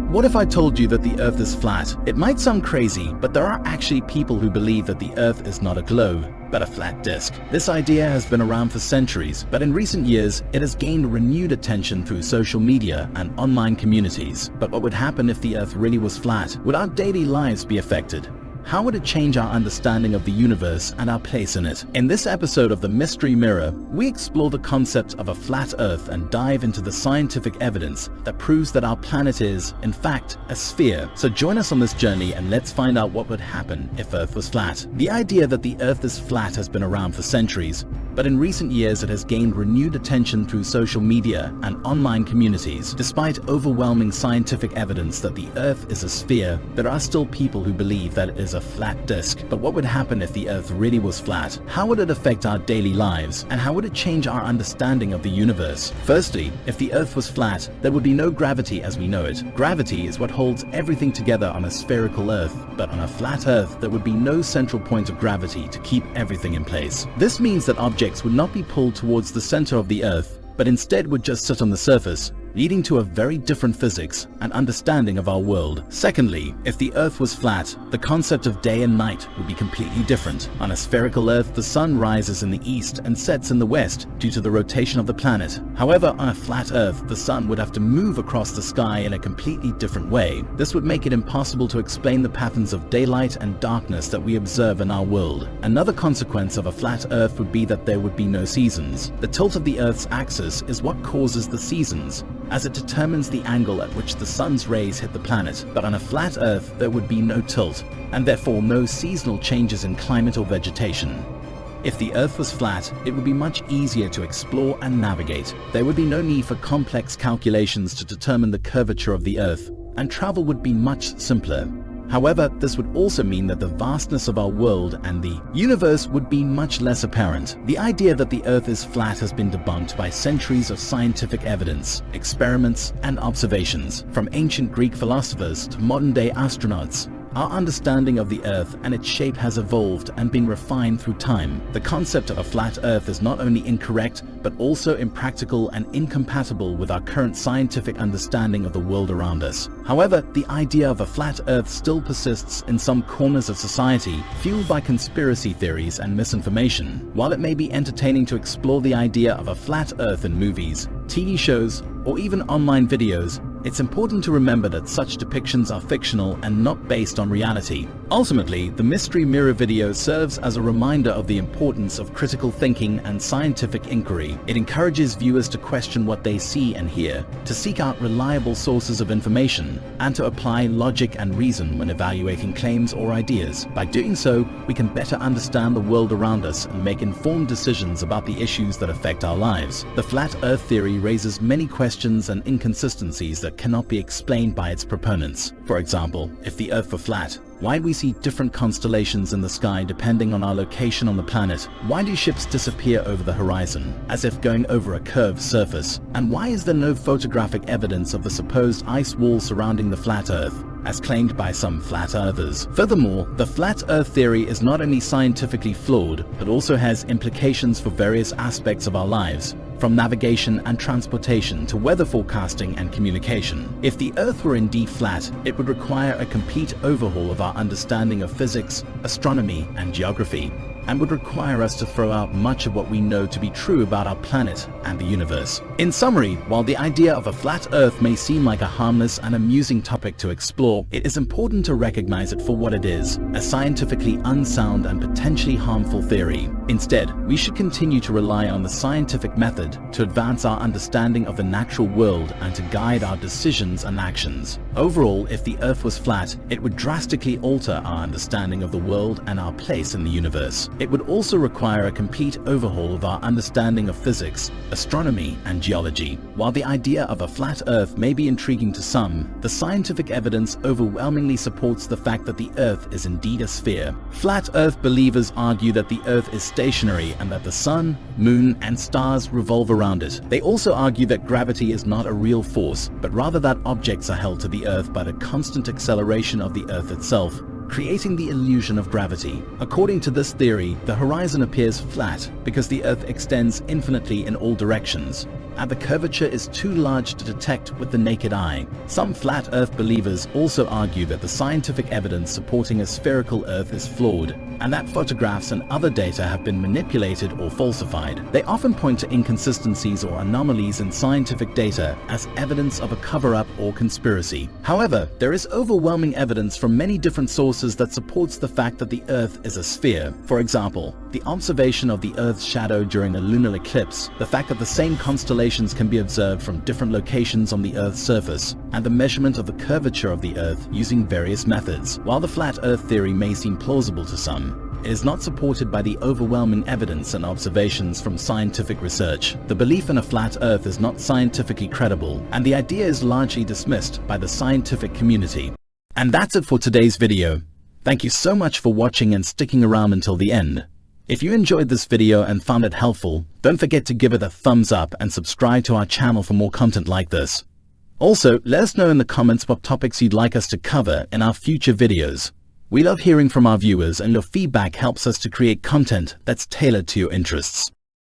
What if I told you that the Earth is flat? It might sound crazy, but there are actually people who believe that the Earth is not a globe, but a flat disk. This idea has been around for centuries, but in recent years, it has gained renewed attention through social media and online communities. But what would happen if the Earth really was flat? Would our daily lives be affected? How would it change our understanding of the universe and our place in it? In this episode of The Mystery Mirror, we explore the concept of a flat Earth and dive into the scientific evidence that proves that our planet is, in fact, a sphere. So join us on this journey and let's find out what would happen if Earth was flat. The idea that the Earth is flat has been around for centuries, but in recent years it has gained renewed attention through social media and online communities. Despite overwhelming scientific evidence that the Earth is a sphere, there are still people who believe that it is a flat disk. But what would happen if the Earth really was flat? How would it affect our daily lives? And how would it change our understanding of the universe? Firstly, if the Earth was flat, there would be no gravity as we know it. Gravity is what holds everything together on a spherical Earth, but on a flat Earth, there would be no central point of gravity to keep everything in place. This means that objects would not be pulled towards the center of the Earth, but instead would just sit on the surface, leading to a very different physics and understanding of our world. Secondly, if the Earth was flat, the concept of day and night would be completely different. On a spherical Earth, the sun rises in the east and sets in the west due to the rotation of the planet. However, on a flat Earth, the sun would have to move across the sky in a completely different way. This would make it impossible to explain the patterns of daylight and darkness that we observe in our world. Another consequence of a flat Earth would be that there would be no seasons. The tilt of the Earth's axis is what causes the seasons, as it determines the angle at which the sun's rays hit the planet. But on a flat Earth, there would be no tilt, and therefore no seasonal changes in climate or vegetation. If the Earth was flat, it would be much easier to explore and navigate. There would be no need for complex calculations to determine the curvature of the Earth, and travel would be much simpler. However, this would also mean that the vastness of our world and the universe would be much less apparent. The idea that the Earth is flat has been debunked by centuries of scientific evidence, experiments, and observations. From ancient Greek philosophers to modern-day astronauts, our understanding of the Earth and its shape has evolved and been refined through time. The concept of a flat Earth is not only incorrect, but also impractical and incompatible with our current scientific understanding of the world around us. However, the idea of a flat Earth still persists in some corners of society, fueled by conspiracy theories and misinformation. While it may be entertaining to explore the idea of a flat Earth in movies, TV shows, or even online videos, it's important to remember that such depictions are fictional and not based on reality. Ultimately, the Mystery Mirror video serves as a reminder of the importance of critical thinking and scientific inquiry. It encourages viewers to question what they see and hear, to seek out reliable sources of information, and to apply logic and reason when evaluating claims or ideas. By doing so, we can better understand the world around us and make informed decisions about the issues that affect our lives. The flat Earth theory raises many questions and inconsistencies that cannot be explained by its proponents. For example, if the Earth were flat, why do we see different constellations in the sky depending on our location on the planet? Why do ships disappear over the horizon, as if going over a curved surface? And why is there no photographic evidence of the supposed ice wall surrounding the flat Earth, as claimed by some flat earthers? Furthermore, the flat Earth theory is not only scientifically flawed, but also has implications for various aspects of our lives, from navigation and transportation to weather forecasting and communication. If the Earth were indeed flat, it would require a complete overhaul of our understanding of physics, astronomy, and geography, and would require us to throw out much of what we know to be true about our planet and the universe. In summary, while the idea of a flat Earth may seem like a harmless and amusing topic to explore, it is important to recognize it for what it is, a scientifically unsound and potentially harmful theory. Instead, we should continue to rely on the scientific method to advance our understanding of the natural world and to guide our decisions and actions. Overall, if the Earth was flat, it would drastically alter our understanding of the world and our place in the universe. It would also require a complete overhaul of our understanding of physics, astronomy, and geology. While the idea of a flat Earth may be intriguing to some, the scientific evidence overwhelmingly supports the fact that the Earth is indeed a sphere. Flat Earth believers argue that the Earth is stationary and that the sun, moon, and stars revolve around it. They also argue that gravity is not a real force, but rather that objects are held to the Earth by the constant acceleration of the Earth itself, creating the illusion of gravity. According to this theory, the horizon appears flat because the Earth extends infinitely in all directions. and the curvature is too large to detect with the naked eye. Some flat Earth believers also argue that the scientific evidence supporting a spherical Earth is flawed, and that photographs and other data have been manipulated or falsified. They often point to inconsistencies or anomalies in scientific data as evidence of a cover-up or conspiracy. However, there is overwhelming evidence from many different sources that supports the fact that the Earth is a sphere. For example, the observation of the Earth's shadow during a lunar eclipse, the fact that the same constellations can be observed from different locations on the Earth's surface, and the measurement of the curvature of the Earth using various methods. While the flat Earth theory may seem plausible to some, it is not supported by the overwhelming evidence and observations from scientific research. The belief in a flat Earth is not scientifically credible, and the idea is largely dismissed by the scientific community. And that's it for today's video. Thank you so much for watching and sticking around until the end. If you enjoyed this video and found it helpful, don't forget to give it a thumbs up and subscribe to our channel for more content like this. Also, let us know in the comments what topics you'd like us to cover in our future videos. We love hearing from our viewers, and your feedback helps us to create content that's tailored to your interests.